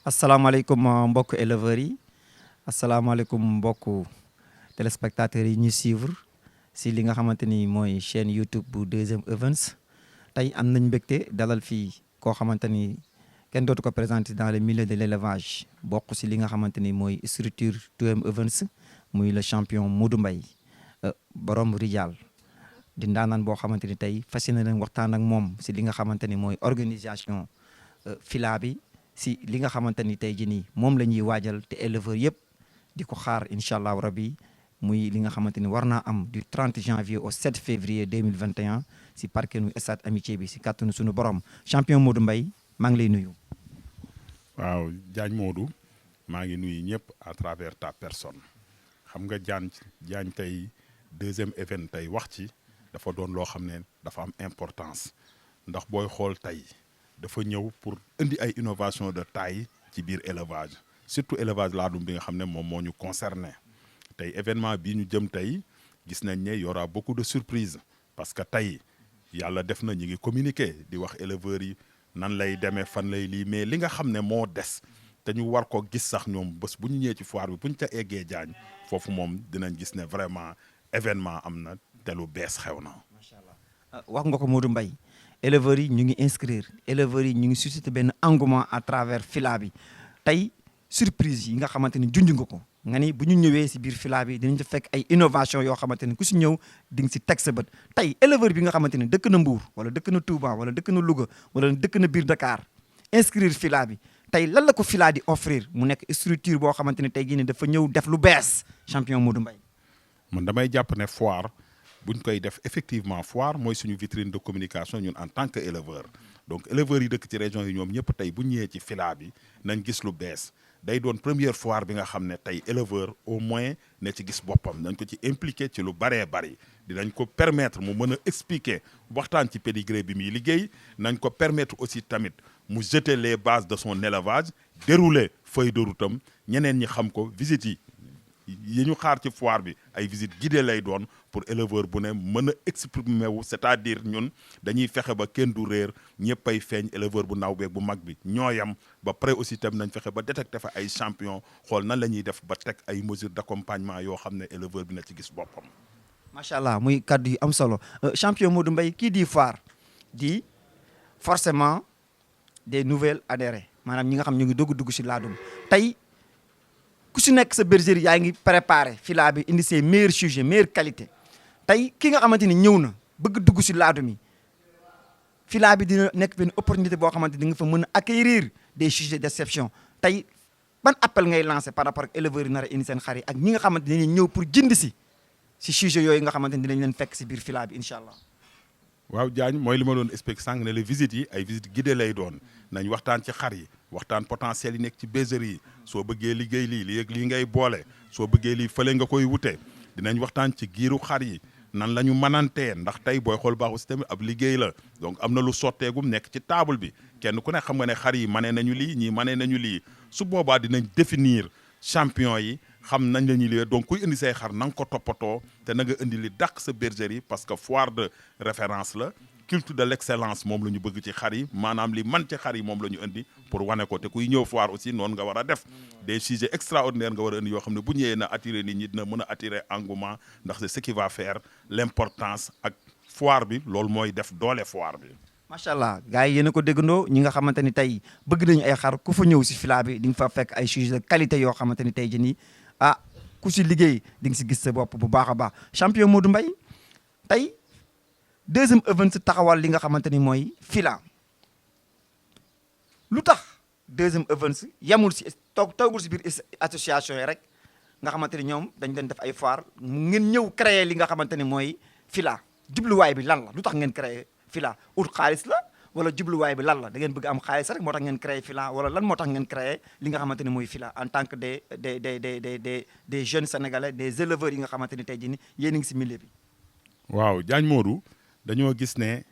asalaamaaleykum mbokk éleveurs yi asalaamaaleykum mbokk téléspectateurs yi ñuy suivre si li nga xamante ni mooy chaîne YouTube bu 2M Events tey am nañ mbégte dalal fii koo xamante ni kenn dootu ko présenté dans le milieu de l' élevage bokk si li nga xamante ni mooy structure 2M Events muy le champion Modou Mbaye borom Rijal di ndaanaan boo xamante ni tey fas yéene nañ waxtaan ak moom si li nga xamante ni mooy organisation fila bi. si li nga xamante ni tey jii nii moom la ñuy waajal te éleveurs yëpp di ko xaar incha allahu rabi muy li nga xamante ni war naa am du 30 janvier au 7 février 2021 si parquet nu stade amitié bi si kàttanu suñu borom champion Modou Mbaye maa ngi lay nuyu. waaw Diagne Modou maa ngi nuyu ñëpp à travers ta personne xam nga Diagne tey 2M event tey wax ci dafa doon loo xam ne dafa am importance ndax booy xool tey. dafa ñëw pour indi ay innovation de taille ci biir élevage surtout élevage laadum bi nga xam ne moom moo ñu concerné tey événement bii ñu jëm tey gis nañ ne y aura beaucoup de surprises parce que tey yàlla def na ñi ngi communiquer di wax éleveurs yi nan lay demee fan lay lii mais li nga xam ne moo des te ñu war ko gis sax ñoom bés bu ñu ñëwee ci foire bi bu ñu ca eggee Diagne foofu moom dinañ gis ne vraiment événement am na te lu bees xew na. macha allah wax nga ko Modou Mbaye éleveurs yi ñu ngi inscrire éleveurs yi ñu ngi susciter benn engouement à travers fila bi tey surprise yi nga xamante ni junj nga ko nga ni bu ñu ñëwee si biir fila bi dinañ fa fekk ay innovation yoo xamante ni ku si ñëw di nga si teg sa bët tey éleveur bi nga xamante ni dëkk na Mbour wala dëkk na Touba wala dëkk na Louga wala dëkk na biir Dakar inscrire fila bi tey lan la ko fila di offrir mu nekk structure boo xamante ni tey jii nii dafa ñëw def lu bees champion Modou Mbaye. man damay jàpp ne foire. buñ koy def effectivement foire mooy suñu vitrine de communication ñun en tant que éleveur donc éleveurs yi dëkk ci région yi ñoom ñëpp tey bu ñëwee ci fila bi nañ gis lu bees day doon première foire bi nga xam ne tey éleveur au moins ne ci gis boppam nañ ko ci impliqué ci lu baree bari dinañ ko permettre mu mën a expliquer waxtaan ci pédigré bi muy liggéey nañ ko permettre aussi tamit mu jeter les bases de son élevage dérouler feuille de route am ñeneen ñi xam ko visite yi ñu xaar ci foire bi ay visite guidée lay doon pour éleveur bu ne mën a exprimer wu c'est-à-dire ñun dañuy fexe ba kenn du réer ñëpp ay feeñ éleveur bu ndaw beeg bu mag bi ñooyam ba pare aussi tam nañ fexe ba détecté fa ay champion xool nan la ñuy def ba teg ay mesures d'accompagnement yoo xam ne éleveur bi na ci gis boppam. macha allah muy kaddu yu am solo champion Modou Mbaye kii di foire di forcément des nouvelles adhérés maanaam ñi nga xam ñu ngi dugg si laadum tey. ku si nekk sa bergerie yaa ngi préparé fila bi indi ses meilleurs sujets meilleure qualité tey ki nga xamante ni ñëw na bëgg dugg si laadu mi fila bi dina nekk benn opportunité boo xamante ni nga fa mën a acquérir des sujets d'exception tey ban appel ngay lancé par rapport ak éleveurs yi nar a indi seen xar yi ak ñi nga xamante ne ñëw pour jënd si sujets yooyu nga xamante ni dinañ leen fekk si biir fila bi incha allah. waaw Diagne mooy li ma doon expliqué sànq ne les visites yi ay visites guidées lay doon nañ waxtaan ci xar yi waxtaan potentiel yi nekk ci bergerie yi soo bëggee liggéey lii ngay boole soo bëggee lii fële nga koy wute dinañ waxtaan ci giiru xar yi nan la ñu mënantee ndax tey booy xool baaxu si tamit ab liggéey la donc am na lu sotteegum nekk ci table bi kenn ku ne xam nga ne xar yi manee nañu lii ñii manee nañu lii su boobaa dinañ définir champion yi xam nañ la ñuy lii donc kuy indi say xar na nga ko toppatoo te na nga indi li dàq sa bergerie parce que foire de référence la culte de l'excellence moom la ñu bëgg ci xar yi maanaam li man ci xar yi moom la ñu indi pour wane ko te kuy ñëw foire aussi noonu nga war a def des sujets extraordinaires nga war a indi yoo xam ne bu ñëwee na attirer nit ñi dina mën a attirer engouement ndax c'est ce qui va faire l'importance ak foire bi loolu mooy def doole foire bi. macha allah gars yi yéen a ko déggandoo ñi nga xamante ni tey bëgg nañu ay xar ku fa ñëw si fila bi di nga fa fekk ay sujets de qualité yoo xamante ni tey jii nii ku si liggéey di nga si gis sa bopp bu baax a baax champion Modou Mbaye tey 2M Events taxawal li nga xamante ni mooy fila lu tax 2M Events yamul si toogul si biir association yi rek nga xamante ni ñoom dañ leen def ay foire ngeen ñëw créer li nga xamante ni mooy fila jubluwaay bi lan la lu tax ngeen créer fila ut xaalis la wala jubluwaay bi lan la da ngeen bëgg am xaalis rek moo tax ngeen créer fila wala lan moo tax ngeen créer li nga xamante ni mooy fila en tant que des jeunes sénégalais des éleveurs yi nga xamante ni tey jii ni yéen a ngi si milieu bi. waaw Diagne Modou dañoo gis ne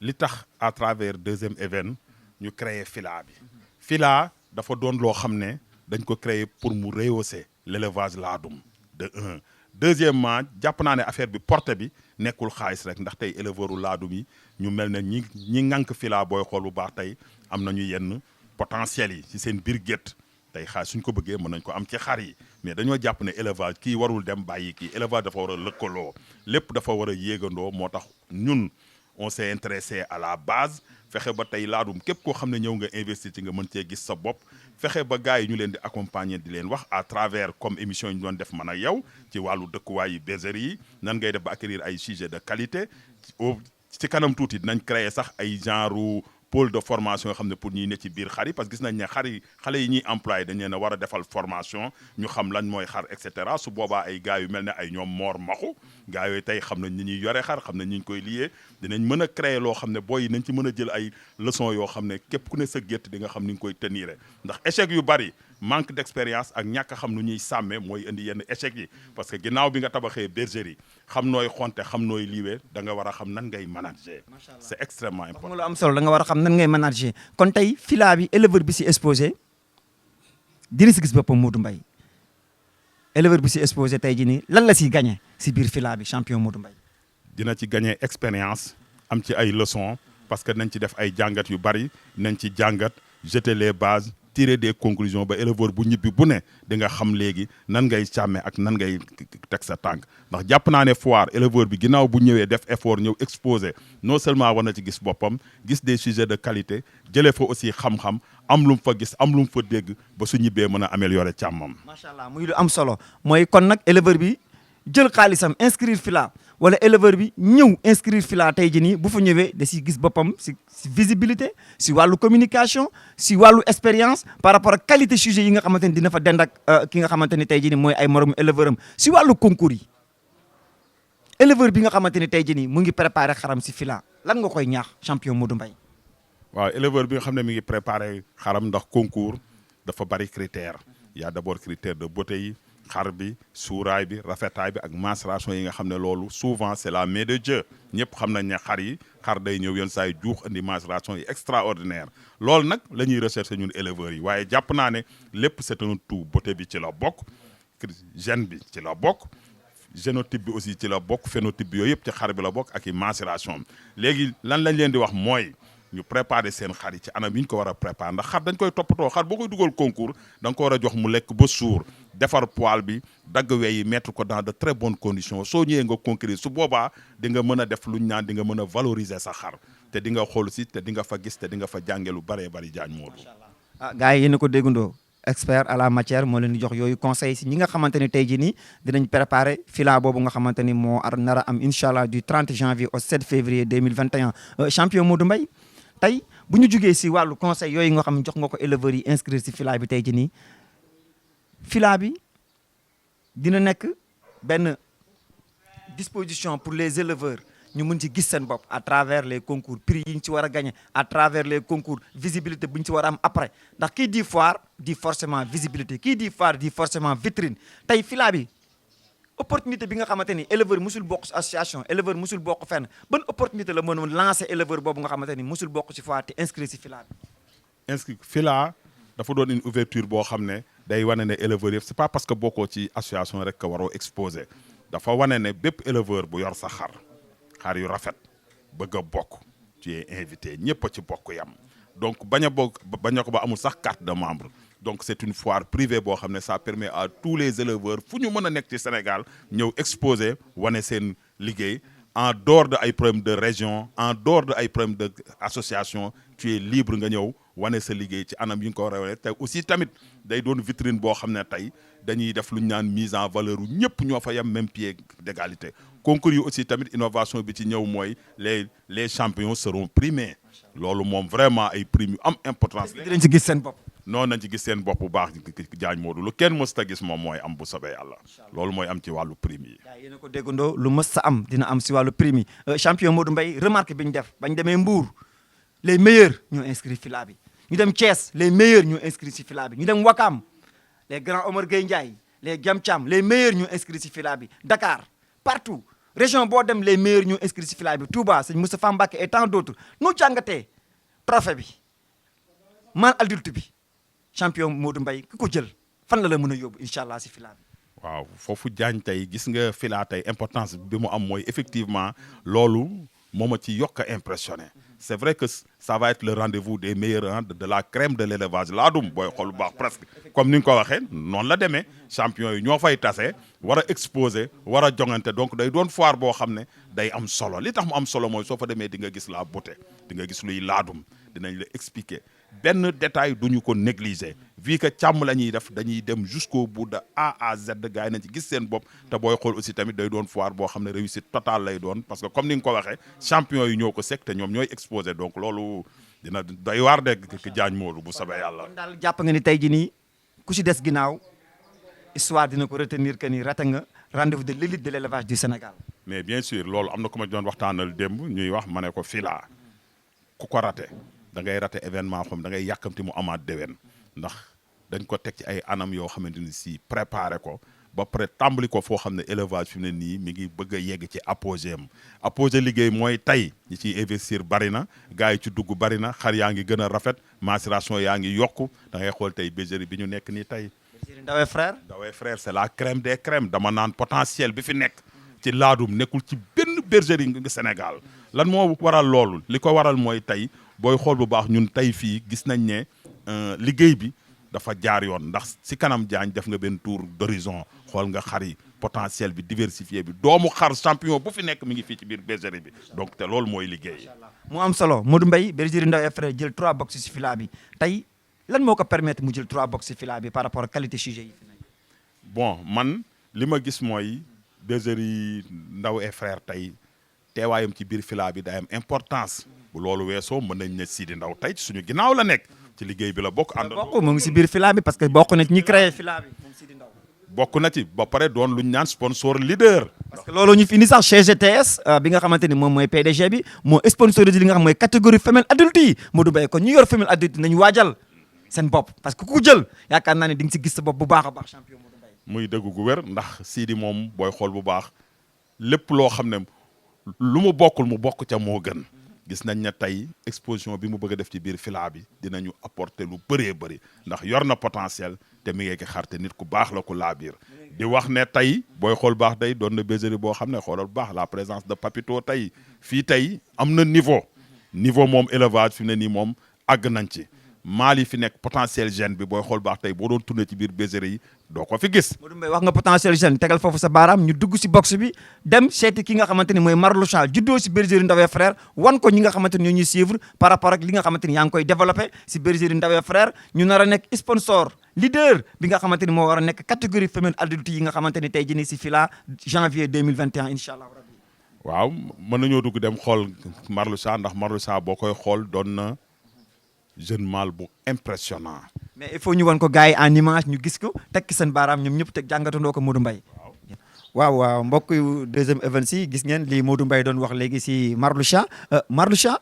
li tax à travers 2M event ñu créer fila bi fila dafa doon loo xam ne dañ ko créer pour mu rehausser l'élevage laadum de un deuxièmement jàpp naa ne affaire bi portée bi nekkul xaalis rek ndax tey éleveur u laadum yi ñu mel ne ñi ŋànk fila booy xool bu baax tey am nañu yenn potentiel yi ci seen biir gétt tey xaar suñ ko bëggee mën nañ ko am ci xar yi mais dañoo jàpp ne élevage kii warul dem bàyyi kii élevage dafa war a lëkkaloo lépp dafa war a yéegandoo moo tax ñun on s'est intéressé à la base fexe ba tey laadum képp koo xam ne ñëw nga investir ci nga mën cee gis sa bopp fexe ba gars yi ñu leen di accompagner di leen wax à travers comme émission yi ñu doon def man ak yow ci wàllu dëkkuwaay yi bergerie yi nan ngay def ba acquérir ay sujets de qualité ci kanam tuuti dinañ créer sax ay genre pôle de formation yoo xam ne pour ñuy ne ci biir xar yi parce que gis nañ ne xale yi ñuy employé dañ leen a war a defal formation ñu xam lan mooy xar et cetera su boobaa ay gars yu mel ne ay ñoom moor maxu gars yooyu tey xam nañ ni ñuy yore xar xam nañ ni ñu koy lié dinañ mën a créer loo xam ne booy yi nañ ci mën a jël ay leçons yoo xam ne képp ku ne sa gétt di nga xam ni nga koy tenir ndax échec yu bari manque d'expérience ak ñàkk a xam nu ñuy sàmmee mooy indi yenn échec yi parce que ginnaaw bi nga tabaxee bergerie xam nooy xonte xam nooy liiwee da nga war a xam nan ngay manager c'est extrêmement important. lu am solo da nga war a xam nan ngay manager kon tey fila bi éleveur bi si exposé dina si gis boppam Modou Mbaye éleveur bi si exposé tey jii nii lan la siy gagné si biir fila bi champion Modou Mbaye. dina ci gagné expérience am ci ay leçons parce que nañ ci def ay jàngat yu bari nañ ci jàngat jeter les bases. tirer des conclusions ba éleveur bu ñibbi bu ne di nga xam léegi nan ngay càmme ak nan ngay teg sa tànk ndax jàpp naa ne foire éleveur bi ginnaaw bu ñëwee def effort ñëw exposé non seulement war na ci gis boppam gis des sujets de qualité jëlee fa aussi xam-xam am lu mu fa gis am lu mu fa dégg ba su ñibbee mën a améliorer càmmam. macha allah muy lu am solo mooy kon nag éleveur bi jël xaalisam inscrire fila wala éleveur bi ñëw inscrire fila tey jii nii bu fa ñëwee da si gis boppam si visibilité si wàllu communication si wàllu expérience par rapport ak qualité sujet yi nga xamante ni dina fa dend ak ki nga xamante ni tey jii nii mooy ay moromu éleveur am si wàllu concours yi éleveur bi nga xamante ni tey jii nii mu ngi préparé xaram si fila lan nga koy ñaax champion Modou Mbaye. waaw éleveur bi nga xam ne mi ngi préparé xaram ndax concours dafa bari critère y a d'abord critère de beauté yi xar bi suuraay bi rafetaay bi ak mensuration yi nga xam ne loolu souvent c'est la main de Dieu ñëpp xam nañ ne xar day ñëw yenn saa yi juux indi mensuration yi extraordinaire loolu nag la ñuy rechercher ñun éleveurs yi waaye jàpp naa ne lépp c'est un tout beauté bi ci la bokk gène bi ci la bokk génotype bi aussi ci la bokk phénotype bi yooyu yëpp ci xar bi la bokk ak i mensuration léegi lan lañ leen di wax mooy ñu préparer seen xar yi ci anam yi ñu ko war a préparer ndax xar dañ koy toppatoo xar boo koy dugal concours da nga ko war a jox mu lekk ba suur defar poil bi dagg wey yi mettre ko dans de très bonnes conditions soo ñëwee nga concourir su boobaa di nga mën a def lu ñu naan di nga mën a valoriser sa xar te di nga xool si te di nga fa gis te di nga fa jànge lu bëree bëri Diagne Modou. ah gars yi yéen a ko déggandoo expert à la matière moo leen di jox yooyu conseil si ñi nga xamante ni tey jii nii dinañ préparer fila boobu nga xamante ni moo nar a am incha allah du 30 janvier au 7 février 2021 champion Modou Mbaye tey bu ñu jugee si wàllu conseil yooyu nga xam ne jox nga ko éleveurs yi inscrire si fila bi tey jii nii fila bi dina nekk benn disposition pour les éleveurs ñu mën ci gis seen bopp à travers les concours prix yi ñu ci war a gagner à travers les concours visibilité bu ñu ci war a am après ndax kii di foire di forcément visibilité kii di foire di forcément vitrine tey fila bi opportunité bi nga xamante ni éleveur musul bokk ci association éleveur musul bokk fenn ban opportunité la mën a lancer éleveur boobu nga xamante ni musul bokk ci foire te inscrit ci fila bi. inscrit fila dafa doon une ouverture boo xam ne day wane ne éleveur yëpp c'est pas parce que bokkoo ci association rek que waroo exposé dafa wane ne bépp éleveur bu yor sa xar yu rafet bëgg a bokk tu es invité ñëpp a ci bokk yam donc bañ a ko ba amul sax carte de membre donc c'est une foire privée boo xam ne ça permet à tous les éleveurs fu ñu mën a nekk ci Sénégal ñëw exposé wane seen liggéey en dehors de ay problème de région en dehors de ay problème de association tu es libre nga ñëw wane sa liggéey ci anam yi nga ko war a wane te aussi tamit day doon vitrine boo xam ne tey dañuy def lu ñu naan mise en valeur u ñëpp ñoo fa yem même pied d'égalité concours yi aussi tamit innovation bi ci ñëw mooy les champions seront primés loolu moom vraiment ay primes yu am importance la. dinañ ci gis seen bopp. non nañ ci gis seen bopp bu baax Diagne Modou lu kenn mës ta gis moom mooy am bu sobee yàlla loolu mooy am ci wàllu prime yi. waaw yéen a ko déggandoo lu mës sa am dina am si wàllu prime yi champion Modou Mbaye remarque bi ñu def bañ demee Mbour les meilleurs ñoo inscrit fila bi ñu dem Thiès les meilleurs ñoo inscrit si fila bi ñu dem Wakam les grands Omar Gueye Ndiaye les Giam Thiam les meilleurs ñoo inscrit si fila bi Dakar partout région boo dem les meilleurs ñoo inscrit si fila bi Touba sëñ Moustapha Mbacké et tant d'autres noo jàngatee trophée bi man adulte bi champion Modou Mbaye ki ko jël fan la mën a yóbbu incha allah si fila bi. waaw foofu Diagne tey gis nga fila tey importance bi mu am mooy effectivement loolu moo ma ci yokk a impressionné c'est vrai que ça va être le rendez-vous des meilleurs, hein, de la crème de l'élevage laadum booy xool bu baax presque comme ni nga ko waxee noonu la demee champion yi ñoo fay tase war a exposer war a jongante donc day doon foire boo xam ne day am solo li tax mu am solo mooy soo fa demee di nga gis la beauté di nga gis luy laadum dinañ la expliquer benn détail duñu ko négliger vu que càmm la ñuy def dañuy dem jusqu'au bout de A à Z gars yi nañ ci gis seen bopp te booy xool aussi tamit day doon foire boo xam ne réussite totale lay doon parce que comme ni nga ko waxee champion yi ñoo ko sekk te ñoom ñooy exposé donc loolu dina doy waar de ki Diagne Modou bu sabee yàlla. kon daal jàpp nga ni tey jii nii ku si des ginnaaw histoire dina ko retenir que ni rate nga rendez-vous de l'élite de l'élevage du Sénégal. mais bien sûr loolu am na ku ma doon waxtaanal démb ñuy wax ma ne ko fii laa ku ko rate da ngay rate événement xam da ngay yàkkamti mu amaat déwén ndax dañ ko teg ci ay anam yoo xamante ni si préparé ko ba pare tàmbali ko foo xam ne élevage fi mu ne nii mi ngi bëgg a yegg ci apogée am apogée liggéey mooy tey ñi ciy investir bari na gars yi ci dugg bari na xar yaa ngi gën a rafet maturation yaa ngi yokku da ngay xool tey bergerie bi ñu nekk nii tey. bergerie Ndawé Frère. Ndawé Frère c'est la crème des crèmes dama naan potentiel bi fi nekk ci laadum nekkul ci benn bergerie nga Sénégal lan moo waral loolu li ko waral mooy tey booy xool bu baax ñun tey fii gis nañ ne liggéey bi dafa jaar yoon ndax si kanam Diagne def nga benn tour d'horizon xool nga xar yi potentiel bi diversifié bi doomu xar champion bu fi nekk mi ngi fii ci biir bergerie bi donc te loolu mooy liggéey. mu am solo Modou Mbaye bergerie Ndawé Frère jël 3 box si fila bi tey lan moo ko permettre mu jël 3 box si fila bi par rapport ak qualité sujet yi fi nekk. bon man li ma gis mooy bergerie Ndawé Frère tey teewaayam ci biir fila bi day am importance bu loolu weesoo mën nañ ne Sidi Ndaw tey ci suñu ginnaaw la nekk ci liggéey bi la bokk. àndandoo mu ngi si biir fila bi parce que bokk na ci ñi créé fila bi moom Sidi Ndaw. bokk na ci ba pare doon lu ñu naan sponsor leader. parce que loolu ñu fi indi sax chez GTS bi nga xamante ni moom mooy PDG bi moo sponsorisé li nga xam mooy catégorie femelle adulte yi Modou Mbaye kon ñu yor femelle adulte nañu waajal seen bopp parce que ku jël yaakaar naa ne di nga si gis sa bopp bu baax a baax champion Modou Mbaye. muy dëgg gu wér ndax Sidi moom booy xool bu baax lépp loo xam ne lu mu bokkul mu bokk ca moo gën. gis nañ ne tey exposition bi mu bëgg a def ci biir fila bi dinañu apporter lu bëree bëri ndax yor na potentiel te mi ngi ki xarte nit ku baax la ku laa biir di wax ne tey booy xool baax day doon na bergerie boo xam ne xoolal bu baax la présence de Papito tey fii tey am na niveau moom élevage fi mu ne nii moom àgg nañ ci maal yi fi nekk potentiel jeune bi booy xool baax tey boo doon tourné ci biir bergerie yi doo ko fi gis. Modou Mbaye wax nga potentiel jeune tegal foofu sa baaraam ñu dugg si box bi dem seeti ki nga xamante ni mooy Marloucha juddoo si bergerie Ndawé Frère wan ko ñi nga xamante ni ñoo ñuy suivre par rapport ak li nga xamante ni yaa ngi koy développé si bergerie Ndawé Frère ñu nar a nekk sponsor leader bi nga xamante ni moo war a nekk catégorie femelle adulte yi nga xamante ni tey jii nii si fila janvier 2021 incha allah rabbi. waaw mën nañoo dugg dem xool Marloucha ndax Marloucha boo koy xool doon na jeune mâle bu impressionnant. mais il faut ñu wan ko gars yi en image ñu gis ko tekki seen baaraam ñoom ñëpp teg jàngatandoo ko Modou Mbaye. waaw mbokk yu deuxième event si gis ngeen lii Modou Mbaye doon wax léegi si Marloucha Marloucha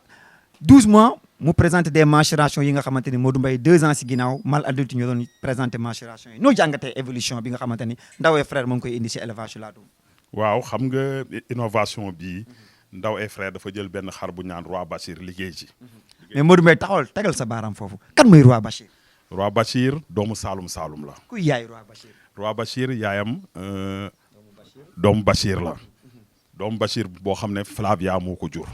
12 mois mu présenté des mensurations yi nga xamante ni Modou Mbaye 2 ans si ginnaaw mâle adulte ñu doon présenté mensuration yi noo jàngatee évolution bi nga xamante ni Ndawé Frère mu ngi koy indi si élevage laadum. waaw xam nga innovation bii Ndawé Frère dafa jël benn xar bu ñaan Roi Bachir liggéey ci. mais Modou Mbaye taxawal tegal sa baaraam foofu kan mooy Roi Bachir. Roi Bachir doomu Saalum Saalum la. kuy yaay Roi Bachir. Roi Bachir yaayam doomu Bachir la. doomu Bachir boo xam ne Flavia moo ko jur.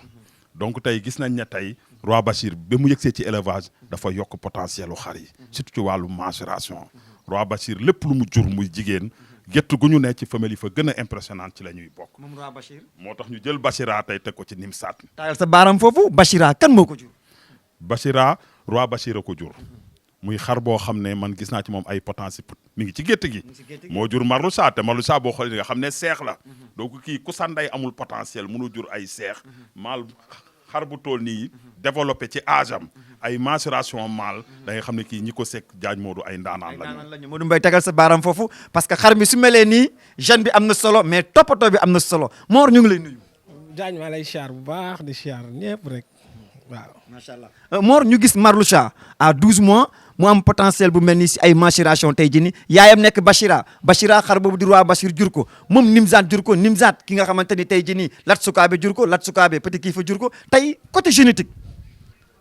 donc tey gis nañ ne tey Roi Bachir ba mu yëgsee ci élevage dafa yokk potentiel u xar yi. surtout ci wàllu mensuration. Roi Bachir lépp lu mu jur muy jigéen. gétt gu ñu ne ci famille yi fa gën a impressionnant ci la ñuy bokk. moom Roi Bachir. moo tax ñu jël Bachira tey teg ko ci Nimsaat. tagal sa baaraam foofu Bachira kan moo ko jur. Bachira Roi Bachira ko jur. muy xar boo xam ne man gis naa ci moom ay potentiel mi ngi ci gétt gi. moo jur Marloucha te Marloucha boo xoolee nga xam ne seex la. donc kii ku sanday amul potentiel mënu jur ay seex. maal xar bu tool nii développé ci âge am ay mensuration maal da nga xam ne kii ñi ko sekk Diagne Modou ay ndaanaan lañu. Modou Mbaye tegal sa baaraam foofu parce que xar mi su melee nii jeune bi am na solo mais toppatoo bi am na solo Mor ñu ngi lay nuyu. Diagne maa lay siyaar bu baax di siyaar ñëpp rek waaw. macha allah Mor ñu gis Marloucha à 12 mois mu am potentiel bu mel ni si ay mensuration tey jii nii yaayam nekk Bachira xar boobu di Roi Bachir jur ko moom Nimzaat jur ko Nimzaat ki nga xamante ni tey jii nii Lat Sukaabe jur ko Lat Sukaabe Petit Kiifa jur ko tey côté génétique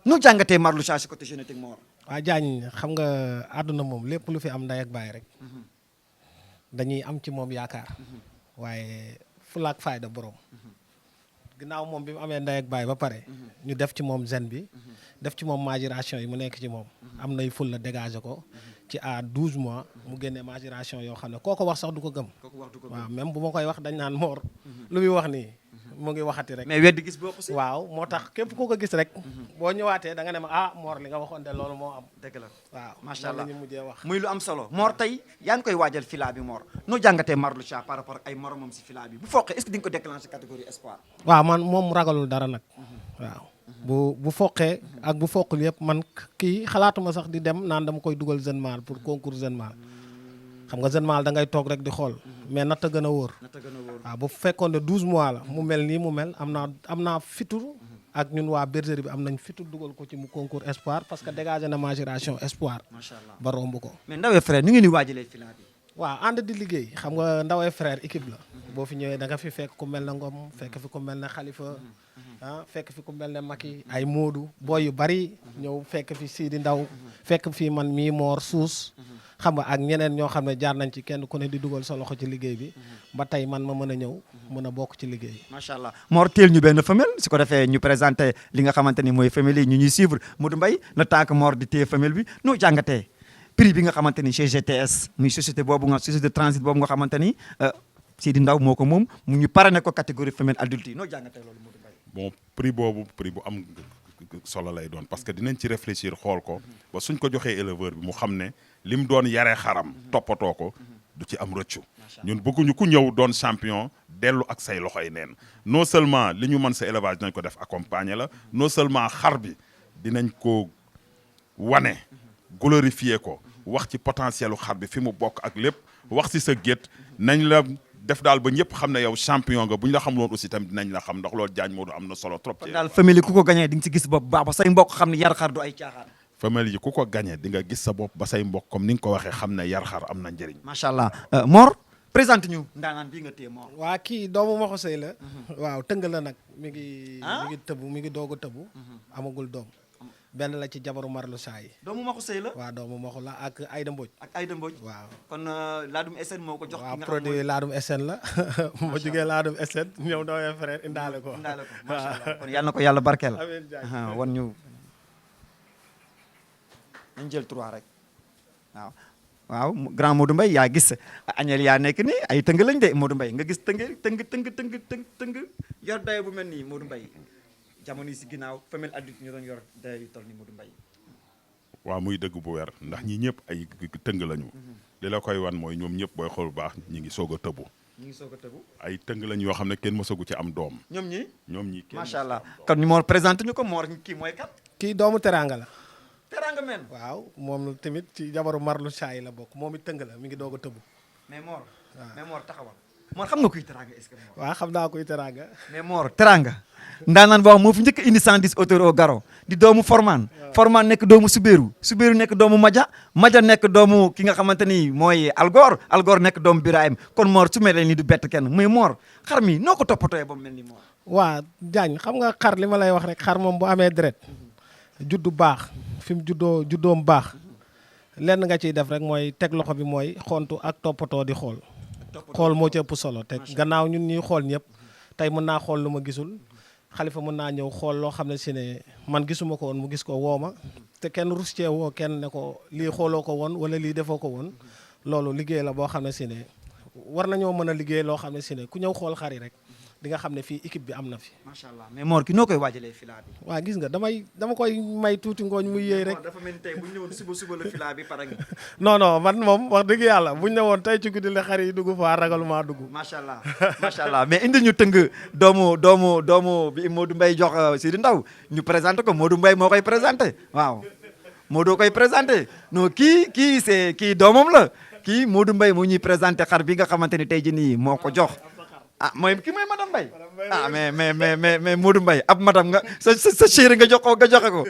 nu jàngatee Marloucha si côté génétique moo war. waaw Diagne xam nga àdduna moom lépp lu fi am ndey ak baay rek dañuy am ci moom yaakaar waaye fulaak fayda borom ginnaaw moom bi mu amee ndey ak baay ba pare ñu def ci moom zen bi def ci moom majoration yi mu nekk ci moom am nay ful la dégager ko ci à 12 mois mu génnee majoration yoo xam ne koo ko wax sax du ko gëm waaw même bu ma koy wax dañ naan Mor lu muy wax nii mu ngi waxati rek mais weddi gis boo ko si waaw moo tax képp koo ko gis rek boo ñëwaatee da nga ne ma Mor li nga waxoon de loolu moo am dëgg la waaw macha allah ñu mujjee wax muy lu am solo Mor tey yaa ngi koy waajal fila bi Mor noo jàngatee Marloucha par rapport ak ay moromam si fila bi bu foqee est-ce que di nga ko déclencher catégorie espoir waaw man moom ragalul dara nag waaw bu foqee ak bu foqul yëpp man kii xalaatuma sax di dem naan dama koy dugal jeune mâle pour concours jeune mâle xam nga jeune mâle da ngay toog rek di xool mais natt a gën a wóor waaw bu fekkoon ne 12 mois la mu mel nii mu mel am naa fitur ak ñun waa bergerie bi am nañ fitur dugal ko ci mu concours espoir parce que dégagé na majoration espoir macha allah ba romb ko mais ndawee frère ñu ngi ni waajalee fila bi waaw ànd di liggéey xam nga ndawee frère équipe la boo fi ñëwee da nga fi fekk ku mel ne Ngom fekk fi ku mel ne Khalifa fekk fi ku mel ne Maki ay Moodu booy yu bari ñëw fekk fi Sidi Ndaw fekk fi man mii Mor Suus xam nga ak ñeneen ñoo xam ne jaar nañ ci kenn ku ne di dugal sa loxo ci liggéey bi ba tey man ma mën a ñëw mën a bokk ci liggéey macha allah Mor teel ñu benn femelle su ko defee ñu présenté li nga xamante ni mooy femelle yi ñu ñuy suivre Modou Mbaye le temps que Mor di téye femelle bi noo jàngatee prix bi nga xamante ni chez GTS muy société boobu nga société de transit boobu nga xamante ni Sidi Ndaw moo ko moom mu ñu parrainé ko catégorie femelle adulte yi noo jàngatee loolu Modou Mbaye bon prix boobu prix bu am solo lay doon parce que dinañ ci réfléchir xool ko ba suñ ko joxee éleveur bi mu xam ne li mu doon yaree xaram toppatoo ko du ci am rëccu ñun bëgguñu ku ñëw doon champion dellu ak say loxoy neen non seulement li ñu mën sa élevage dinañ ko def accompagner la non seulement xar bi dinañ ko wane glorifier ko wax ci potentiel u xar bi fi mu bokk ak lépp wax ci sa gétt nañ la def daal ba ñëpp xam ne yow champion nga bu ñu la xamuloon aussi tamit dinañ la xam ndax loolu Diagne Modou am na solo trop. kon daal famille ku ko gagné di nga ci gis bopp baax ba say mbokk xam ne yar xar du ay caaxaan. famille yi ku ko gagné di nga gis sa bopp ba say mbokk comme ni nga ko waxee xam ne yar xar am na njëriñ. macha allah Mor présente ñu ndaanaan bii nga téye Mor. waa kii doomu Maxu Sey la. waaw tëng la nag mi ngi tëbu mi ngi doog a tëbu. amagul doom. benn la ci jabaru Marloucha yi. doomu Maxu Sey la. waaw doomu Maxu la ak Aïda Mbodj. ak Aïda Mbodj. waaw kon Laadum SN moo ko jox. waaw produit Laadum SN la. ma jógee Laadum SN ñëw doomee frère indaale ko. indaale ko macha allah kon yal na ko yàlla barkeel. amiin jaay wan ñu. nañ jël 3 rek waaw. waaw grand Modou Mbaye yaa gis añel yaa nekk ni ay tëng lañ de Modou Mbaye nga gis tëng yor dayo bu mel nii Modou Mbaye jamono yi si ginnaaw femelle adulte ñu doon yor dayo yu toll ni Modou Mbaye. waaw muy dëgg bu weer ndax ñi ñëpp ay tëng lañu. li la koy wan mooy ñoom ñëpp booy xool bu baax ñi ngi soog a tëbu. ay tëng lañ yoo xam ne kenn mësagu ci am doom. ñoom ñi kenn macha allah kon ñu Mor présenté ñu ko Mor kii mooy kat. kii doomu Teranga la. Teranga men waaw moom tamit ci jabaru Marloucha yi la bokk moom it tëng la mi ngi doog a tëbu. mais Mor. mais Mor taxawal. Mor xam nga kuy Teranga est-ce que Mor. waaw xam naa kuy Teranga. mais Mor Teranga. ndaanaan boo xam moo fi njëkk indi 110 hauteur au garrot di doomu Forman. Forman nekk doomu Subeeru nekk doomu Maja nekk doomu ki nga xamante ni mooy Algor nekk doomu Birahim kon Mor su mel ni du bett kenn muy Mor xar mi noo ko toppatooyee ba mu mel ni Mor. waa Diagne xam nga xar li ma lay wax rek xar moom bu amee deret juddu baax fi mu juddoom baax lenn nga ciy def rek mooy teg loxo bi mooy xontu ak toppatoo di xool moo ci ëpp solo te gannaaw ñun ñuy xool ñëpp tey mën naa xool lu ma gisul Xalifa mën naa ñëw xool loo xam ne si ne man gisuma ko woon mu gis ko woo ma te kenn rus cee woo kenn ne ko lii xooloo ko woon wala lii defoo ko woon loolu liggéey la boo xam ne si ne war nañoo mën a liggéey loo xam ne si ne ku ñëw xool xar yi rek di nga xam ne fii équipe bi am na fi. macha allah mais Mor ki noo koy waajalee filaa bi. waaw gis nga dama koy may tuuti ngooñ muy yéey rek. dafa mel ni tey bu ñu ñëwoon suba la filaa bi pare nga. non man moom wax dëgg yàlla bu ñu ne woon tey ci guddi la xar yi dugg faa ragaluma dugg. macha allah mais indi ñu tëng doomu bi Modou Mbaye jox Sidi Ndaw ñu présenté ko Modou Mbaye moo koy présenté waaw. Modou koy présenté non kii doomam la kii Modou Mbaye moo ñuy présenté xar bi nga xamante ni tey jii nii moo ko jox. mooy madame Mbaye mais Modou Mbaye ab madame nga sa chéri nga joxe ko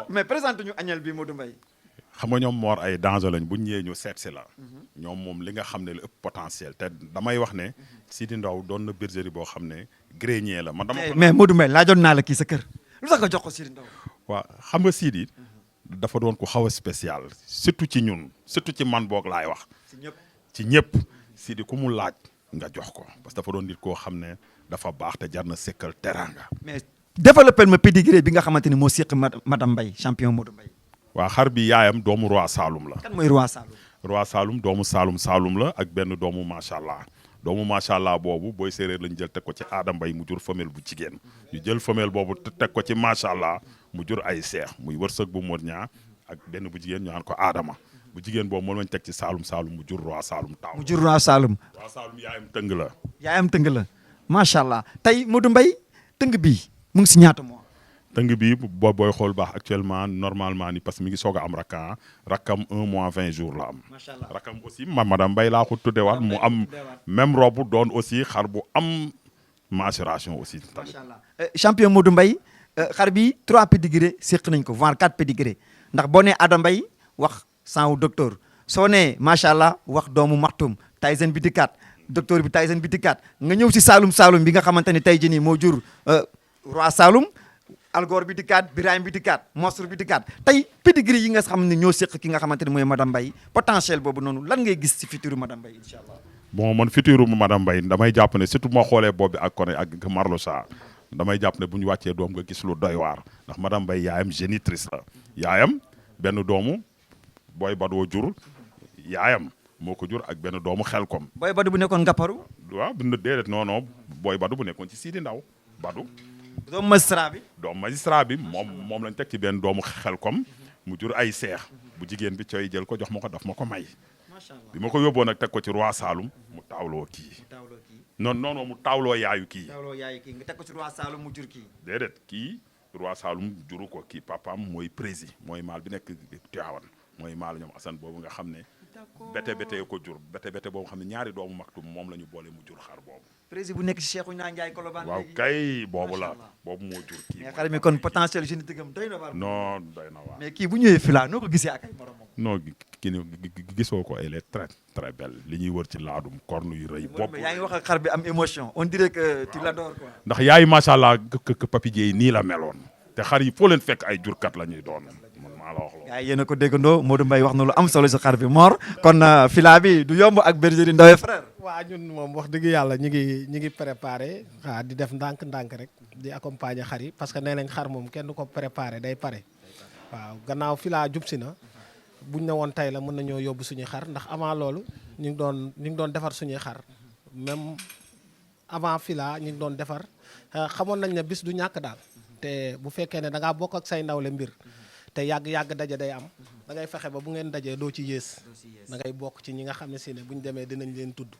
mais présente ñu añel bi Modou Mbaye. xam nga ñoom Mor ay danger lañ bu ñëwee ñu seet si la. ñoom moom li nga xam ne la ëpp potentiel te damay wax ne Sidi Ndaw doon na bergerie boo xam ne grenier la man dama ko. mais Modou Mbaye laajoon naa la kii sa kër lu tax nga jox ko Sidi Ndaw. waaw xam nga Sidi dafa doon ko xaw a spécial surtout ci ñun surtout ci man boog laay wax. ci ñëpp Sidi ku mu laaj. nga jox ko parce que dafa doon nit koo xam ne dafa baax te jar na sekkal teraanga. mais développé ma pédigré bi nga xamante ni moo seq madame Mbaye champion Modou Mbaye. waa xar bi yaayam doomu roi Saloum la. kan mooy roi Saloum. roi Saloum doomu Saloum la ak benn doomu macha allah doomu macha allah boobu booy séeréer lañ jël teg ko ci aada Mbaye mu jur femelle bu jigéen ñu jël femelle boobu teg ko ci macha allah mu jur ay seex muy wërsëg bu mot ñaa ak benn bu jigéen ñu naan ko aadama bu jigéen boobu moom lañ teg ci Saloum mu jur roi Saloum taaw. mu jur roi Saloum. roi Saloum yaayam tëng la. yaayam tëng la macha allah tey Modou Mbaye tëng bii mu ngi si ñaata mois. tëng bi booy xool baax actuellement normalement ni parce que mi ngi soog a am rakkam 1 mois 20 jours la am. macha allah rakkam aussi madame Mbaye laa ko tuddewaat mu am même robe doon aussi xar bu am maturation aussi. macha allah champion Modou Mbaye xar bi 3 pédigrés séq nañ ko voire 4 pédigrés ndax boo nee Ada Mbaye wax sangu docteur soo nee macha allah wax doomu Maxtum Tyson bi dikkaat docteur bi Tyson bi dikkaat nga ñëw si Saloum bi nga xamante ni tey jii nii moo jur roi Saloum. Algor bi dikkaat Birahim bi dikkaat Monstre bi dikkaat tey pédigré yi nga xam ne ñoo séq ki nga xamante ne mooy madame Mbaye potentiel boobu noonu lan ngay gis ci futur madame Mbaye incha allah. bon man futur madame Mbaye damay jàpp ne surtout ma xoolee boobu ak Koné ak Marlocha damay jàpp ne bu ñu wàccee doom nga gis lu doy waar ndax madame Mbaye yaayam génitrice la yaayam benn doomu Boy Badoo jur yaayam moo ko jur ak benn doomu Xelkom. Boy Badou bu nekkoon Ngaparu. waaw bu déedéet non Boy Badou bu nekkoon ci Sidi Ndaw Badou. doomu magistrat bi. doomu magistrat bi moom lañ teg ci benn doomu Xelkom mu jur ay seex bu jigéen bi coy jël ko jox ma ko daf ma ko may. macha allah bi ma ko yóbboo nag teg ko ci roi Saloum mu taawloo kii. non mu taawloo yaayu kii. taawloo yaayu kii nga teg ko ci roi Saloum mu jur kii. déedéet kii roi Saloum juru ko kii papaam mooy prési mooy maal bi nekk Tivaouane mooy maalu ñoom Assane boobu nga xam ne. bete ko jur bete boobu xam ne ñaari doomu Maktoum moom la ñu boole mu jur xar boobu. président bu nekk ci Cheikhou Ndiaye Colobane. waaw kay boobu la boobu moo jur kii. mais xar mi kon potentiel génétique am doy na waar. non doy na waar. mais kii bu ñëwee fii laa noo ko gisee ak ay moromam. non kii gisoo ko elle est très très belle li ñuy wër ci laadum corne yu rëy. bopp yaa ngi wax ak xar bi am émotion on dirait que tu l'adores quoi. ndax yaay macha allah Papi Dieye nii la meloon te xar yi foo leen fekk ay jurkat la ñuy doon. gaa yi yéen a ko déggandoo Modou Mbaye wax na lu am solo si xar bi Mor kon fila bi du yomb ak bergerie Ndawe frère. waa ñun moom wax dëgg yàlla ñi ngi préparé di def ndànk rek di accompagner xar yi parce que nee nañ xar moom kenn du ko préparé day pare waaw gannaaw fila jub si na buñ ne woon tey la mën nañoo yóbbu suñuy xar ndax avant loolu ñu ngi doon defar suñuy xar même avant fila ñu ngi doon defar xamoon nañ ne bis du ñàkk daal te bu fekkee ne da ngaa bokk ak say ndawle mbir te yàgg daje day am da ngay fexe ba bu ngeen dajee doo ci yées da ngay bokk ci ñi nga xam ne si ne bu ñu demee dinañ leen tudd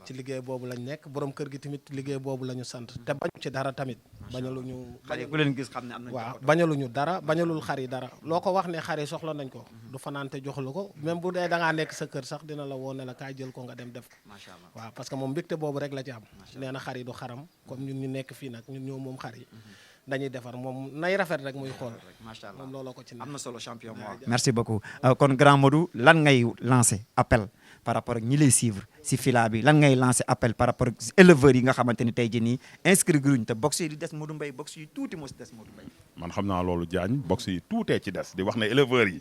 ci liggéey boobu lañ nekk borom kër gi tamit liggéey boobu la ñu sant te bañu ci dara tamit bañaluñu xar yi ku leen gis xam ne am nañ waaw bañaluñu dara bañalul xar yi dara loo ko wax ne xar yi soxla nañ ko du fanaante joxlu ko même bu dee da ngaa nekk sa kër sax dina la woo ne la kaay jël ko nga dem def ko waaw parce que moom mbégte boobu rek la ci am nee na xar yi du xaram comme ñun ñu nekk fii nag ñun ñoo moom xar yi dañuy defar moom nay rafet rek muy xool. macha allah moom looloo ko ci am na solo champion Mor. merci beaucoup kon grand Modou lan ngay lancer appel par rapport ak ñi lay suivre si fila bi lan ngay lancer appel par rapport ak éleveurs yi nga xamante ni tey jii nii inscrire guñ te box yi di des Modou Mbaye box yi tuuti moo si des Modou Mbaye. man xam naa loolu Diagne box yi tuutee ci des di wax ne éleveurs yi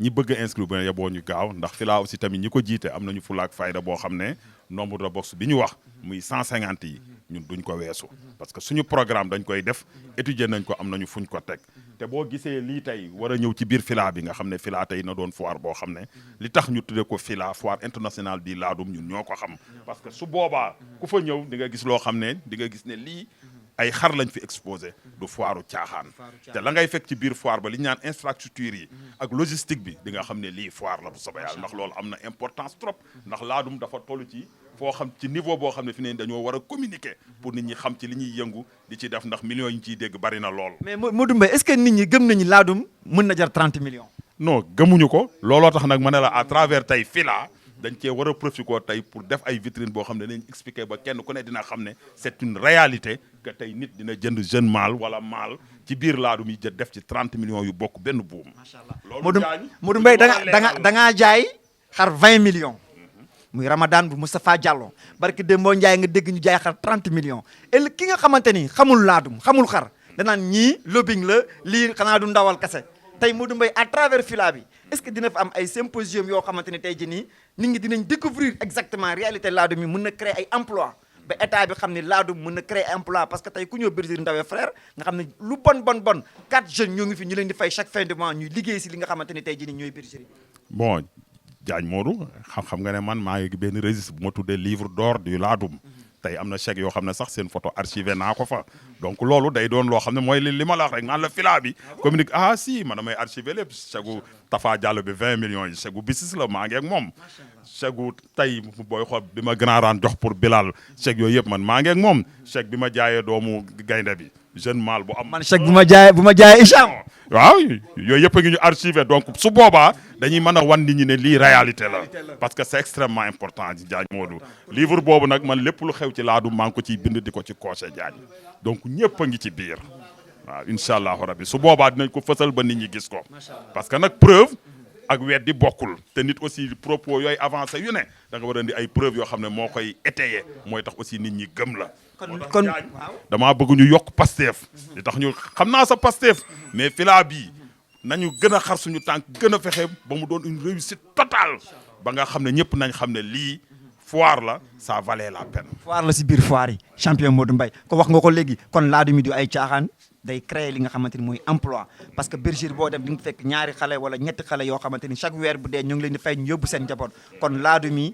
ñi bëgg a inscrire ba yeboo ñu gaaw ndax fila aussi tamit ñi ko jiite am nañu fulaak fayda boo xam ne nombre de box bi ñu wax muy 150 yi. ñun duñ ko weesu parce que suñu programme dañ koy def étudier nañ ko am nañu fuñ ko teg te boo gisee lii tey war a ñëw ci biir fila bi nga xam ne fila tey na doon foire boo xam ne li tax ñu tuddee ko fila foire internationale di laadum ñun ñoo ko xam parce que su boobaa ku fa ñëw di nga gis loo xam ne di nga gis ne lii ay xar lañ fi exposé du foiru caaxaan te la ngay fekk ci biir foire ba li ñu naan infrastructure yi ak logistique bi di nga xam ne lii foire la bu soobee yàlla ndax loolu am na importance trop ndax laadum dafa toll ci foo xam ci niveau boo xam ne fi ne dañoo war a communiquer pour nit ñi xam ci li ñuy yëngu di ci def ndax millions yi ñu ciy dégg bari na lool. mais Modou Mbaye est-ce que nit ñi gëm nañu laadum mën na jar 30 millions. non gëmuñu ko looloo tax nag ma ne la à travers tey fila dañ cee war a profiter tey pour def ay vitrine boo xam ne dañ expliquer ba kenn ku ne dina xam ne c'est une réalité que tey nit dina jënd jeune mâle wala mâle ci biir laadum yi jë def ci 30 millions yu bokk benn buum. macha allah Modou Mbaye da ngaa jaay xar 20 millions. muy Ramadan bu Moustapha Diallo barki Dembo Ndiaye nga dégg ñu jaay xar 30 millions et ki nga xamante ni xamul laadum xamul xar danaan ñii lobbying la lii xanaa du ndawal kese tey Modou Mbaye à travers fila bi est-ce que dina fa am ay symposium yoo xamante ne tey jii nii nit ñi dinañ découvrir exactement réalité laadum yi mën na créer ay emploi ba état bi xam ne laadum mën na créer emploi parce que tey ku ñëw bergerie Ndawé Frères nga xam ne lu bon 4 jeunes ñoo ngi fi ñu leen di fay chaque fin de mois ñuy liggéey si li nga xamante ne tey jii nii ñooy bergerie. bon Diagne Modou xam nga ne man maa ngi benn registre bu ma tuddee livre d'or du laadum tey am na chèque yoo xam ne sax seen photo archivé naa ko fa donc loolu day doon loo xam ne mooy li ma la wax rek naan la fila bi communique si man damay archivé lépp chèque gu Tafa Diallo bi 20 millions yi chèque gu bisis la maa ngi ak moom chèque gu tey booy xool bi ma grand raan jox pour Bilal chèque yooyu yëpp man maa ngi ak moom chèque bi ma jaayee doomu gaynde bi jeune mâle bu am. man chèque bu ma jaayee Hicham. waaw yooyu yëpp a ngi ñu archivé donc su boobaa dañuy mën a wan nit ñi ne lii réalité la parce que c'est extrêmement important ci Diagne Modou livre boobu nag man lépp lu xew ci laadum maa ngi ko ciy bind di ko ci coché Diagne donc ñëpp a ngi ci biir waaw incha allahu rabbi su boobaa dinañ ko fësal ba nit ñi gis ko parce que nag preuve ak weddi bokkul te nit aussi propos yooyu avancé yu ne da nga war a indi ay preuve yoo xam ne moo koy étayer mooy tax aussi nit ñi gëm la. kon damaa bëgg ñu yokk Pastef li tax ñu xam naa sa Pastef mais fila bii nañu gën a xar suñu tànk gën a fexe ba mu doon une réussite totale ba nga xam ne ñëpp nañ xam ne lii foire la ça valait la peine. foire la si biir foire yi champion Modou Mbaye ko wax nga ko léegi kon laadum yi du ay caaxaan day créer li nga xamante ni mooy emploi parce que bergerie boo dem di nga fekk ñaari xale wala ñetti xale yoo xamante ni chaque weer bu dee ñu ngi leen di fay ñu yóbbu seen njaboot kon laadum yi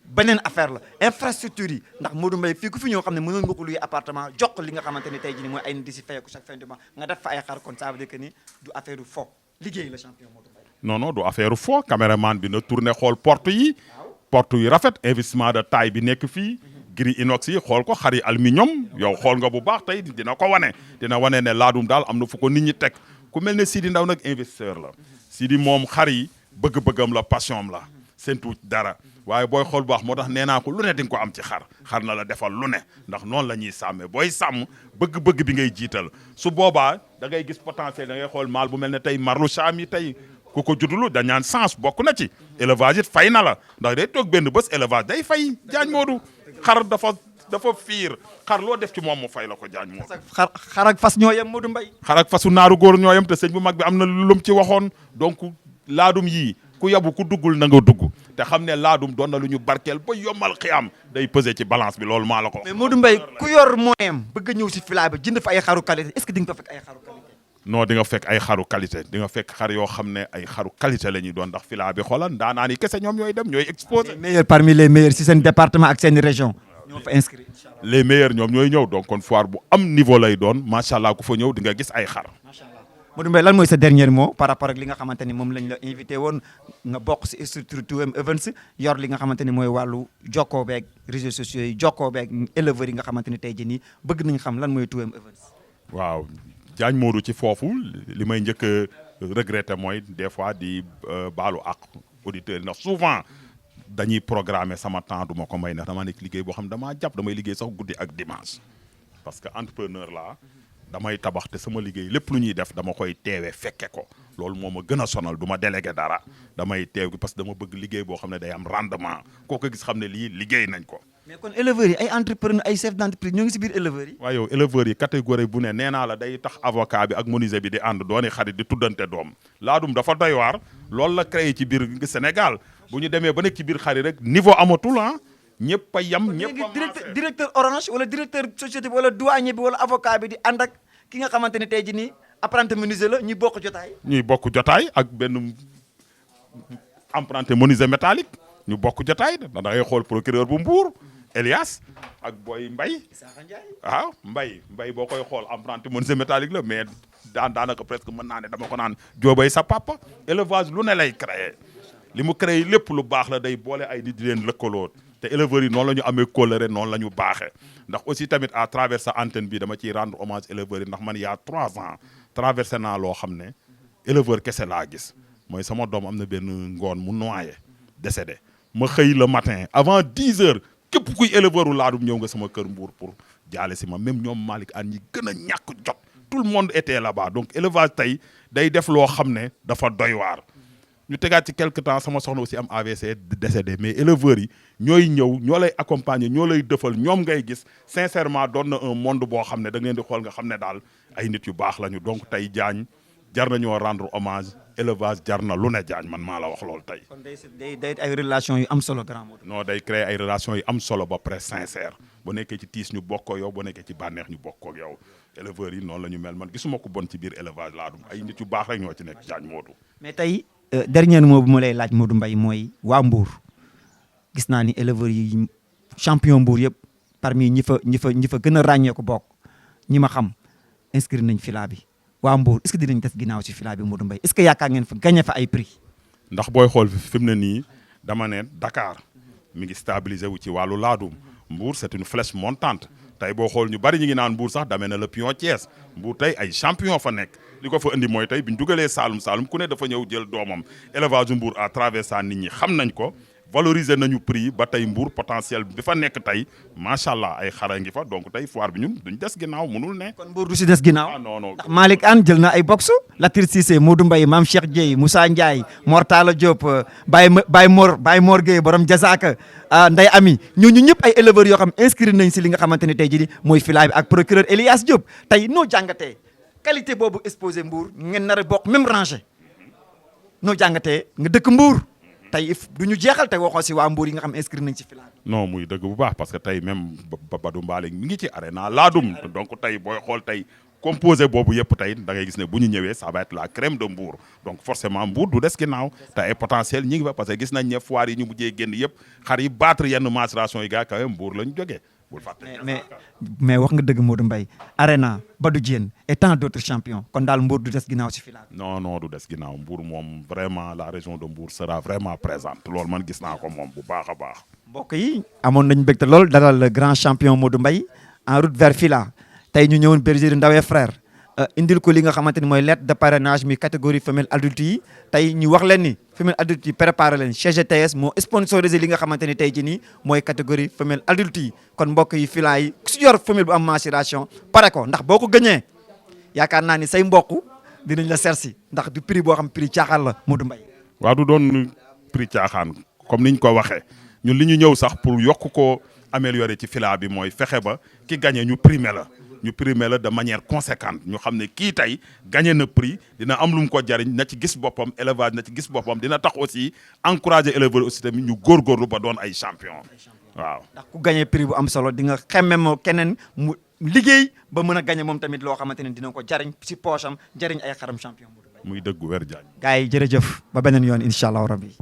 beneen affaire la infrastructure yi ndax Modou Mbaye fii ku fi ñoo xam ne mënoon nga ko luy appartement jox li nga xamante ni tey jii nii mooy ay nit di si fayeeku chaque fin de mois nga def fa ay xar kon ça veut dire que ni du affaire du fo liggéey la champion Modou Mbaye. non du affaire fo caméraman bi na tourné xool porte yi rafet investissement de taille bi nekk fii gris inox yi xool ko xari aluminium yow xool nga bu baax tey dina ko wane dina wane ne laadum daal am na fu ko nit ñi teg ku mel ne Sidi Ndaw nag investisseur la Sidi moom xar yi bëgg-bëggam la passion am la seentu dara waaye booy xool bu baax moo tax nee naa ko lu ne di nga ko am ci xar na la defal lu ne ndax noonu la ñuy sàmmee booy sàmm bëgg-bëgg bi ngay jiital su boobaa da ngay gis potentiel da ngay xool maal bu mel ne tey marlu cham yi tey ku ko juddulu dañ naan sens bokk na ci élevage it fay na la ndax day toog benn bés élevage day fay Diagne Modou xar dafa fiir xar loo def ci moom mu fay la ko Diagne Modou. xar ak fas ñoo yem Modou Mbaye. xar ak fasu naaru góor ñoo yem te sëñ bu mag bi am na lu mu ci waxoon donc laadum yii ku yabu ku duggul na nga dugg te xam ne laadum doon na lu ñu barkeel ba yombal xiyam day peser ci balance bi loolu maa la ko. mais Modou Mbaye ku yor moyen bëgg a ñëw si fila bi jënd fa ay xaru qualité est-ce que di nga fa fekk ay xaru qualité. non di nga fekk ay xaru qualité di nga fekk xar yoo xam ne ay xaru qualité la ñuy doon ndax fila bi xoolal ndaanaan yi kese ñoom ñooy dem ñooy exposé. les meilleurs parmi les meilleurs si seen département ak seen région. ñoo fa inscrit les meilleurs ñoom ñooy ñëw donc kon foire bu am niveau lay doon macha allah ku fa ñëw di nga gis ay xar. Modou Mbaye lan mooy sa dernier mot par rapport ak li nga xamante ni moom lañ la invité woon nga bokk si structure 2M Events yor li nga xamante ni mooy wàllu jokkoo beeg réseaux sociaux yi jokkoo beeg éleveurs yi nga xamante ni tey jii nii bëgg nañ xam lan mooy 2M Events. waaw Diagne Modou ci foofu li may njëkk a regretter mooy des fois di baalu ak auditeurs yi ndax souvent dañuy programmer sama temps du ma ko may ndax dama nekk liggéey boo xam damaa jàpp damay liggéey sax guddi ak dimanche parce que entrepreneur la damay tabax te sama liggéey lépp lu ñuy def dama koy teewee fekke ko loolu moo ma gën a sonal du ma délégué dara damay teew parce que dama bëgg liggéey boo xam ne day am rendement koo ko gis xam ne lii liggéey nañ ko. mais kon éleveurs yi ay entrepreneur ay chef d'entreprise ñoo ngi si biir éleveurs yi. waaw yow éleveurs yi catégorie bu ne nee naa la day tax avocat bi ak menuisier bi di ànd dooni xarit di tuddante doom laadum dafa doy waar loolu la créé ci biir Sénégal bu ñu demee ba nekk ci biir xarit rek niveau amatul ah ñëpp a yem. ñëpp a directeur orange wala directeur société bi wala douanier bi wala avocat bi di ànd ak ki nga xamante ne tey jii nii apprenti menuisier la ñuy bokk jotaay. ñuy bokk jotaay ak benn apprenti menuisier métallique ñu bokk jotaay da ngay xool procureur bu Mbour Elias ak Boy Mbaye waaw Mbaye boo koy xool apprenti menuisier métallique la mais daanaka presque mën naa ne dama ko naan joobay sa papa élevage lu ne lay créé li mu créé lépp lu baax la day boole ay nit di leen lëkkaloo te éleveurs yi noonu la ñu amee kóllëre noonu la ñu baaxee ndax aussi tamit à travers sa antenne bi dama ciy rendre hommage éleveurs yi ndax man y a 3 ans traversé naa loo xam ne éleveur kese laa gis mooy sama doom am na benn ngoon mu noyé décédé ma xëy le matin avant 10 heures képp kuy éleveur u laadum ñëw nga sama kër Mbour pour jaale si ma même ñoom Malick Anne ñi gën a ñàkk jot tout le monde était là-bas donc élevage tey day def loo xam ne dafa doy waar ñu tegaat ci quelque temps sama soxna aussi am AVC décédé mais éleveurs yi ñooy ñëw ñoo lay accompagner ñoo lay dëfal ñoom ngay gis sincèrement doon na un monde boo xam ne da ngeen di xool nga xam ne daal ay nit yu baax lañu donc tey Diagne jar nañoo rendre hommage élevage jar na lu ne Diagne man maa la wax loolu tey. kon day ay relation yu am solo grand Modou. non day créer ay relations yu am solo ba pare sincère bu nekkee ci tiis ñu bokkoo yow bu nekkee ci bànneex ñu bokkoo yow éleveurs yi noonu la ñu mel man gisuma ko bon ci biir élevage laadum ay nit yu baax rek ñoo ci nekk Diagne Modou. mais tey dernier mot bu ma lay laaj Modou Mbaye mooy waa Mbour gis naa ni éleveurs yi champion Mbour yëpp parmi ñi fa gën a ràññee ko bokk ñi ma xam inscrire nañ fila bi waa Mbour est-ce que dinañ des ginnaaw si fila bi Modou Mbaye est-ce que yaakaar ngeen fa gagné fa ay prix. ndax booy xool fi mu ne nii dama ne Dakar mi ngi stabilisé wu ci wàllu laadum Mbour c'est une flèche montante tey boo xool ñu bari ñu ngi naan Mbour sax damee na le pion Thiès Mbour tey ay champion fa nekk li ko fa indi mooy tey bi ñu dugalee Saalum ku ne dafa ñëw jël doomam élevage Mbour à travers ça nit ñi xam nañ ko valoriser nañu prix ba tey Mbour potentiel bi fa nekk tey macha allah ay xara ngi fa donc tey foire bi ñun duñ des ginnaaw mënul ne. kon Mbour du si des ginnaaw. ah non non ndax Malick Anne jël na ay box Latir Cissé Modou Mbaye Mame Cheikh Dieye Moussa Ndiaye Mor Talla Diop Baye Mor Gueye borom Jasaaka Ndeye Ami ñooñu ñëpp ay éleveurs yoo xam inscrire nañ si li nga xamante ne tey jii mooy filaa bi ak procureur Elias Diop tey noo jàngatee qualité boobu exposé Mbour ngeen nar a bokk même rangée noo jàngatee nga dëkk Mbour. tey du ñu jeexal te waxoo si waa Mbour yi nga xam inscrire nañ ci filaa non muy dëgg bu baax parce que tey même Badou Mbale mi ngi ci arena laadum donc tey booy xool tey composé boobu yëpp tey da ngay gis ne bu ñu ñëwee ça va être la crème de Mbour donc forcément Mbour du des ginnaaw te ay potentiel ñi ngi fa parce que gis nañ ne foire yi ñu mujjee génn yëpp xar yi battre yenn maturation yi gaa kawe Mbour la ñu jógee bul fàtte mais wax nga dëgg Modou Mbaye arena Badou Diène et tant d'autres champions kon daal Mbour du des ginnaaw si filaa non du des ginnaaw Mbour moom vraiment la région de Mbour sera vraiment présente loolu man gis naa ko moom bu baax a baax mbokk yi amoon nañu mbégte lool dalal le grand champion Modou Mbaye en route vers Fila tey ñu ñëwoon bergerie Ndawé frère indil ko li nga xamante ni mooy lettre de parrainage mi catégorie femelle adulte yi tey ñu wax leen ni femelle adulte yi préparé leen CGTS moo sponsorisé li nga xamante ni tey jii nii mooy catégorie femelle adulte yi kon mbokk yi Fila yi ku si yor femelle bu am maturation pare ko ndax boo ko gëñee yaakaar naa ni say mbokk dinañ la sersi ndax du prix boo xam prix caaxaan la Modou Mbaye waaw du doon prix caaxaan comme niñ ko waxee ñun li ñu ñëw sax pour yokk ko améliorer ci fila bi mooy fexe ba ki gagné ñu primé la de manière conséquente ñu xam ne kii tey gagné na prix dina am lu mu ko jariñ na ci gis boppam élevage na ci gis boppam dina tax aussi encourager éleveur aussi tamit ñu góorgóorlu ba doon ay champion waaw. ndax ku gagné prix bu am solo di nga xemme moo keneen mu liggéey ba mën a gagné moom tamit loo xamante ne dina ko jariñ si poche am jariñ ay xaram champion. muy dëggu wér Diagne. gars yi jërëjëf ba beneen yoon incha allah rabbi